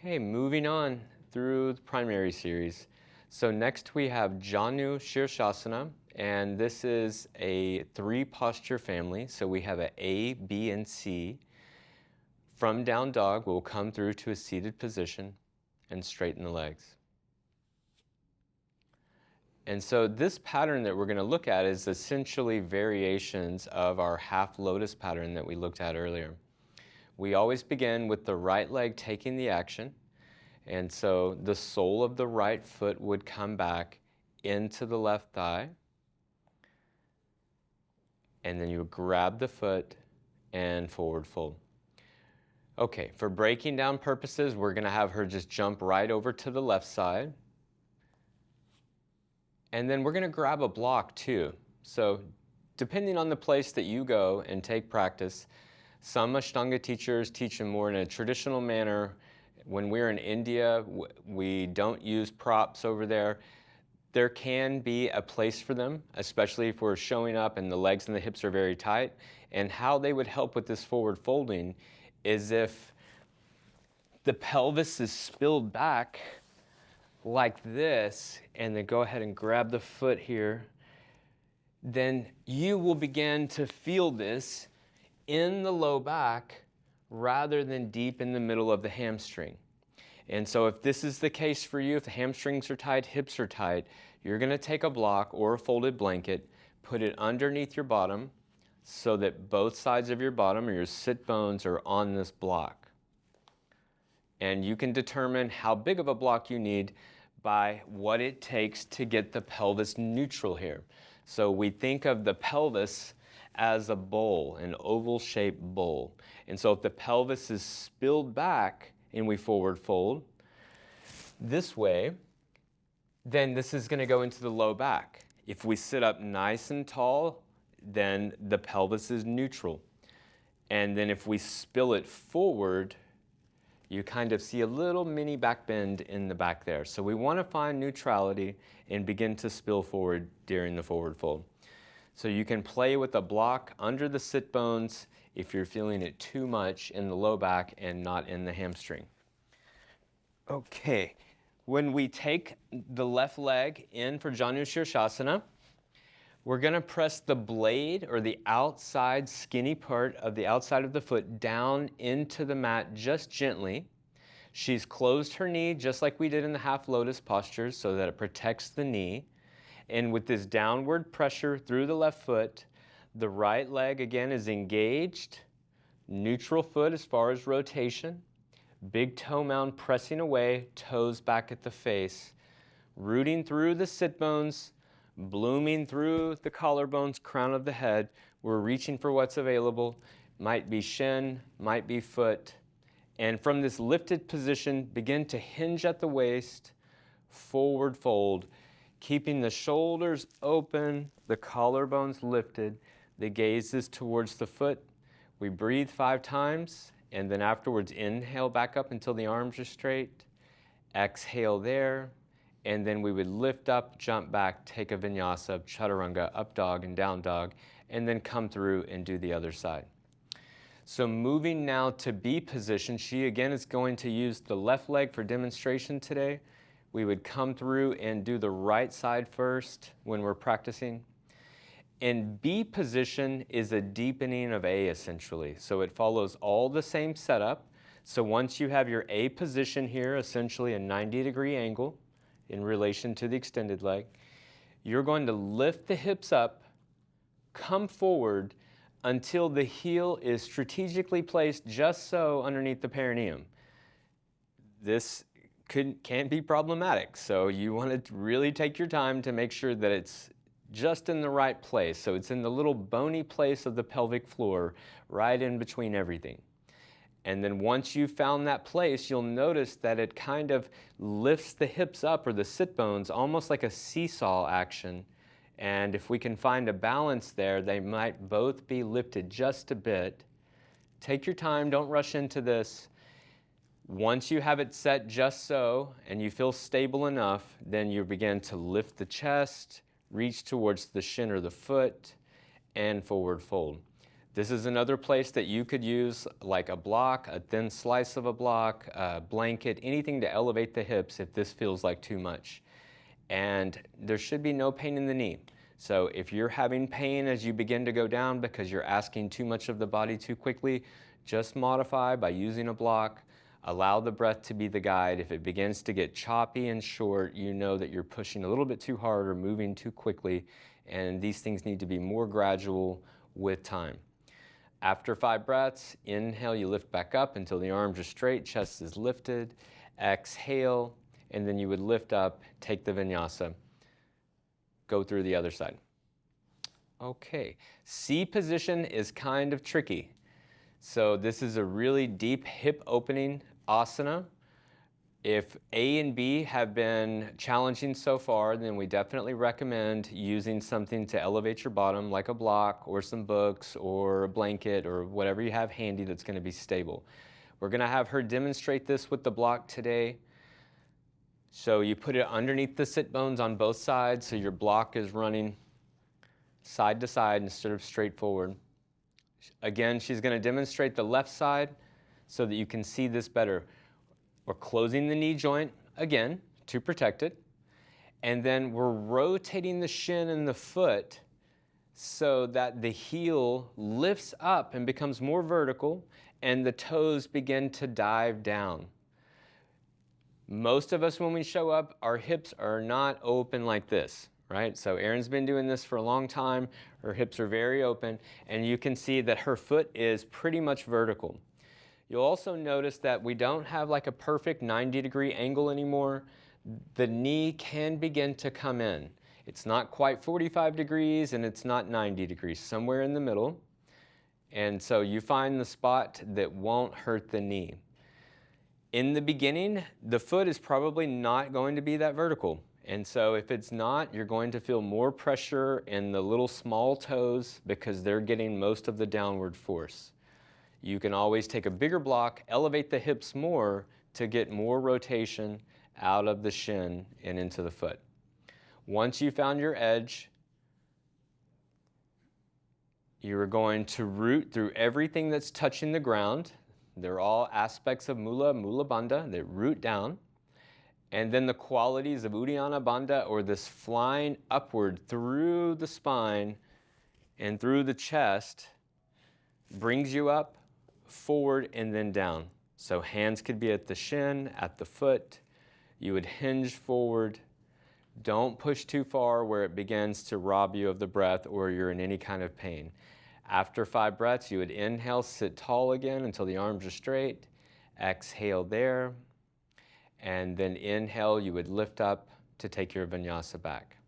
Okay, moving on through the primary series. So next we have Janu Shirshasana, and this is a 3 posture family. So we have A, B, and C. From down dog, we'll come through to a seated position and straighten the legs. And so this pattern that we're going to look at is essentially variations of our half lotus pattern that we looked at earlier. We always begin with the right leg taking the action. And so the sole of the right foot would come back into the left thigh. And then you would grab the foot and forward fold. Okay, for breaking down purposes, we're going to have her just jump right over to the left side. And then we're going to grab a block too. So depending on the place that you go and take practice, some Ashtanga teachers teach them more in a traditional manner. When we're in India, we don't use props over there. There can be a place for them, especially if we're showing up and the legs and the hips are very tight. And how they would help with this forward folding is if the pelvis is spilled back like this, and then go ahead and grab the foot here, then you will begin to feel this in the low back rather than deep in the middle of the hamstring. And so if this is the case for you, if the hamstrings are tight, hips are tight, you're going to take a block or a folded blanket, put it underneath your bottom so that both sides of your bottom or your sit bones are on this block. And you can determine how big of a block you need by what it takes to get the pelvis neutral here. So we think of the pelvis as a bowl, an oval-shaped bowl. And so if the pelvis is spilled back and we forward fold this way, then this is going to go into the low back. If we sit up nice and tall, then the pelvis is neutral. And then if we spill it forward, you kind of see a little mini back bend in the back there. So we want to find neutrality and begin to spill forward during the forward fold. So you can play with a block under the sit bones if you're feeling it too much in the low back and not in the hamstring. Okay, when we take the left leg in for Janu Shirshasana, we're going to press the blade or the outside skinny part of the outside of the foot down into the mat just gently. She's closed her knee just like we did in the half lotus posture so that it protects the knee. And with this downward pressure through the left foot, the right leg again is engaged, neutral foot as far as rotation, big toe mound pressing away, toes back at the face, rooting through the sit bones, blooming through the collarbones, crown of the head. We're reaching for what's available. Might be shin, might be foot. And from this lifted position, begin to hinge at the waist, forward fold, keeping the shoulders open, the collarbones lifted. The gaze is towards the foot. We breathe 5 times, and then afterwards inhale back up until the arms are straight. Exhale there. And then we would lift up, jump back, take a vinyasa, chaturanga, up dog and down dog, and then come through and do the other side. So moving now to B position, she again is going to use the left leg for demonstration today. We would come through and do the right side first when we're practicing. And B position is a deepening of A essentially. So it follows all the same setup. So once you have your A position here, essentially a 90-degree angle, in relation to the extended leg, you're going to lift the hips up, come forward until the heel is strategically placed just so underneath the perineum. This can be problematic, so you want to really take your time to make sure that it's just in the right place. So it's in the little bony place of the pelvic floor, right in between everything. And then once you've found that place, you'll notice that it kind of lifts the hips up or the sit bones almost like a seesaw action. And if we can find a balance there, they might both be lifted just a bit. Take your time, don't rush into this. Once you have it set just so and you feel stable enough, then you begin to lift the chest, reach towards the shin or the foot, and forward fold. This is another place that you could use like a block, a thin slice of a block, a blanket, anything to elevate the hips if this feels like too much. And there should be no pain in the knee. So if you're having pain as you begin to go down because you're asking too much of the body too quickly, just modify by using a block. Allow the breath to be the guide. If it begins to get choppy and short, you know that you're pushing a little bit too hard or moving too quickly, and these things need to be more gradual with time. After 5 breaths, inhale, you lift back up until the arms are straight, chest is lifted. Exhale, and then you would lift up, take the vinyasa, go through the other side. Okay, C position is kind of tricky. So this is a really deep hip opening asana. If A and B have been challenging so far, then we definitely recommend using something to elevate your bottom, like a block or some books or a blanket or whatever you have handy that's going to be stable. We're going to have her demonstrate this with the block today. So you put it underneath the sit bones on both sides so your block is running side to side instead of straight forward. Again, she's going to demonstrate the left side so that you can see this better. We're closing the knee joint, again, to protect it. And then we're rotating the shin and the foot so that the heel lifts up and becomes more vertical and the toes begin to dive down. Most of us, when we show up, our hips are not open like this, right? So Erin's been doing this for a long time. Her hips are very open, and you can see that her foot is pretty much vertical. You'll also notice that we don't have like a perfect 90-degree angle anymore. The knee can begin to come in. It's not quite 45 degrees and it's not 90 degrees, somewhere in the middle. And so you find the spot that won't hurt the knee. In the beginning, the foot is probably not going to be that vertical. And so if it's not, you're going to feel more pressure in the little small toes because they're getting most of the downward force. You can always take a bigger block, elevate the hips more to get more rotation out of the shin and into the foot. Once you found your edge, you're going to root through everything that's touching the ground. They're all aspects of Mula Bandha that root down. And then the qualities of Uddiyana Bandha, or this flying upward through the spine and through the chest, brings you up, forward, and then down. So hands could be at the shin, at the foot. You would hinge forward. Don't push too far where it begins to rob you of the breath or you're in any kind of pain. After 5 breaths, you would inhale, sit tall again until the arms are straight. Exhale there. And then inhale, you would lift up to take your vinyasa back.